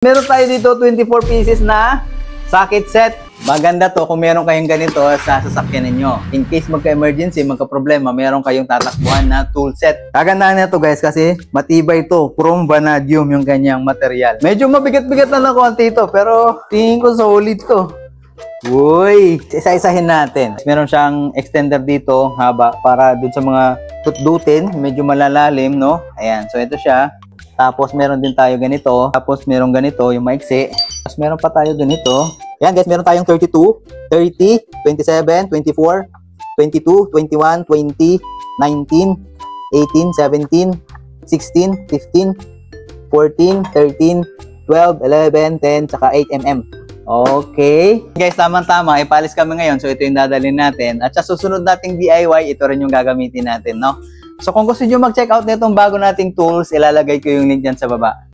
Meron tayo dito 24 pieces na socket set. Maganda to kung meron kayong ganito sa sasakyan ninyo. In case magka-emergency, magka-problema, meron kayong tatakbuhan na tool set. Kagandahan na to guys kasi matibay to. Chrome vanadium yung kanyang material. Medyo mabigat-bigat na ng konti ito pero tingin ko solid to. Uy! Isa-isahin natin. Meron siyang extender dito haba para dun sa mga tutdutin. Medyo malalalim, no? Ayan. So ito siya. Tapos meron din tayo ganito. Tapos meron ganito yung maiksi. Tapos meron pa tayo ganito. Ayan guys, meron tayong 32, 30, 27, 24, 22, 21, 20, 19, 18, 17, 16, 15, 14, 13, 12, 11, 10, saka 8mm. Okay. Guys, tamang-tama. Ipalis kami ngayon. So ito yung dadalhin natin. At sa susunod nating DIY, ito rin yung gagamitin natin, no? So kung gusto nyo mag-check out nitong bago nating tools, ilalagay ko yung link dyan sa baba.